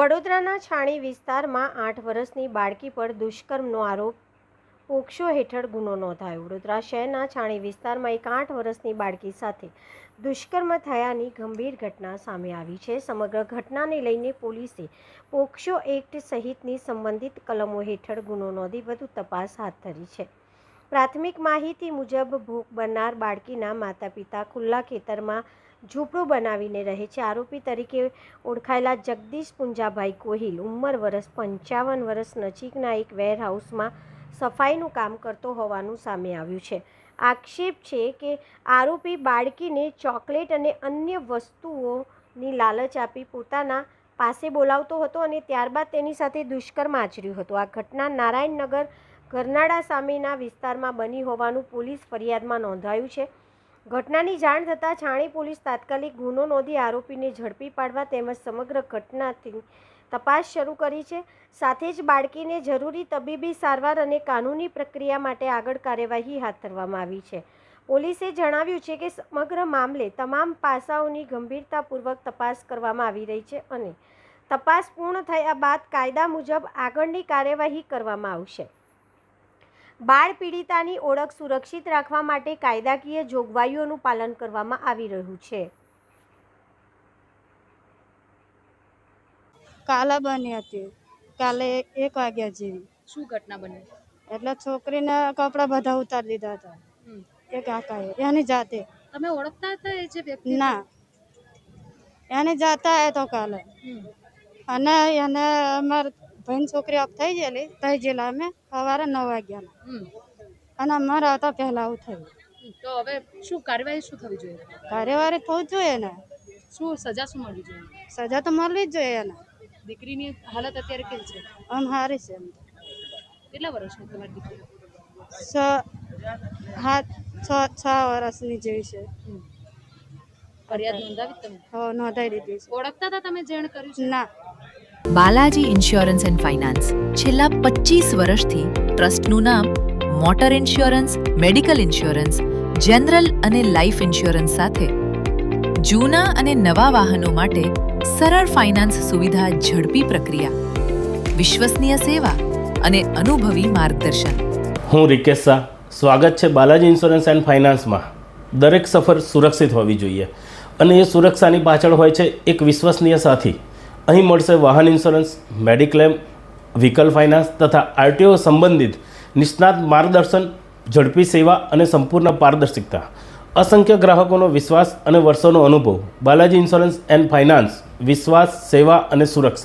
વડોદરાના છાણી વિસ્તારમાં 8 વર્ષની બાળકી પર દુષ્કર્મનો આરોપ પોક્સો હેઠળ ગુનો નોંધાયો। વડોદરા શહેરના છાણી વિસ્તારમાં એક 8 વર્ષની બાળકી સાથે દુષ્કર્મ થયાની ગંભીર ઘટના સામે આવી છે। સમગ્ર ઘટનાને લઈને પોલીસે પોક્સો એક્ટ સહિતની સંબંધિત કલમો હેઠળ ગુનો નોંધી વધુ તપાસ હાથ ધરી છે। પ્રાથમિક માહિતી મુજબ ભોગ બનનાર બાળકીના માતા પિતા ખુલ્લા ખેતરમાં ઝૂંપડું બનાવીને રહે છે। આરોપી તરીકે ઓળખાયેલા જગદીશ પુંજાભાઈ ગોહિલ ઉંમર વર્ષ 55 વર્ષ નજીકના એક વેરહાઉસમાં સફાઈનું કામ કરતો હોવાનું સામે આવ્યું છે। આક્ષેપ છે કે આરોપી બાળકીને ચોકલેટ અને અન્ય વસ્તુઓની લાલચ આપી પોતાના પાસે બોલાવતો હતો અને ત્યારબાદ તેની સાથે દુષ્કર્મ આચર્યું હતું। આ ઘટના નારાયણનગર ગરનાળા સામેના વિસ્તારમાં બની હોવાનું પોલીસ ફરિયાદમાં નોંધાયું છે। ઘટનાની જાણ થતાં છાણી પોલીસ તાત્કાલિક ગુનો નોંધી આરોપીને ઝડપી પાડવા તેમજ સમગ્ર ઘટનાની તપાસ શરૂ કરી છે। સાથે જ બાળકીને જરૂરી તબીબી સારવાર અને કાનૂની પ્રક્રિયા માટે આગળ કાર્યવાહી હાથ ધરવામાં આવી છે। પોલીસે જણાવ્યું છે કે સમગ્ર મામલે તમામ પાસાઓની ગંભીરતાપૂર્વક તપાસ કરવામાં આવી રહી છે અને તપાસ પૂર્ણ થયા બાદ કાયદા મુજબ આગળની કાર્યવાહી કરવામાં આવશે। બાળ પીડિતાની ઓળખ સુરક્ષિત રાખવા માટે કાયદાકીય જોગવાઈઓનું પાલન કરવામાં આવી રહ્યું છે। કાલે બની હતી, કાલે 1 વાગ્યા જેવી। શું ઘટના બની? એટલે છોકરીને કપડાં બધા ઉતારી દીધા હતા એ કાકાએ એની જાતે। તમે ઓળખતા હતા એ જે વ્યક્તિ? ના, એની જાતે આવ્યો તો કાલે અને એને અમાર ભાઈની છોકરી આપ થઈ ગયેલા અમે સવારે 9 વાગ્યાના અને અમારે આવતા પહેલા આવું થયું। તો હવે શું કાર્યવાહી શું થવી જોઈએ? કાર્યવાહી થવું જ જોઈએ ને। શું સજા શું મળવી જોઈએ? સજા તો મળવી જ જોઈએ ને। દીકરીની હાલત અત્યારે કેવી છે? આમ સારી છે। કેટલા વર્ષની તમારી દીકરી? 6 વર્ષની જેવી છે। ફરિયાદ નોંધાવી તમે? હો, નોંધાઈ દીધી છે। ઓળખતા હતા તમે જેણે કર્યું છે? ના। બાલાજી ઇન્સ્યોરન્સ એન્ડ ફાઇનાન્સ છેલ્લા 25 વર્ષથી ટ્રસ્ટનું નામ motor insurance, medical insurance, general અને લાઇફ ઇન્સ્યોરન્સ સાથે જૂના અને નવા વાહનો માટે સરળ ફાઇનાન્સ સુવિધા, ઝડપી પ્રક્રિયા, વિશ્વસનીય સેવા અને અનુભવી માર્ગદર્શન। હું રિકેશ શાહ, સ્વાગત છે બાલાજી ઇન્સ્યોરન્સ એન્ડ ફાઇનાન્સમાં। દરેક સફર સુરક્ષિત હોવી જોઈએ અને એ સુરક્ષાની પાછળ હોય છે એક વિશ્વસનીય સાથી। અહીં મળશે વાહન ઇન્સ્યોરન્સ, મેડિક્લેમ, વ્હીકલ ફાઇનાન્સ તથા આરટીઓ સંબંધિત નિષ્ણાત માર્ગદર્શન, ઝડપી સેવા અને સંપૂર્ણ પારદર્શિકતા। અસંખ્ય ગ્રાહકોનો વિશ્વાસ અને વર્ષોનો અનુભવ। બાલાજી ઇન્સ્યોરન્સ એન્ડ ફાઇનાન્સ, વિશ્વાસ, સેવા અને સુરક્ષા।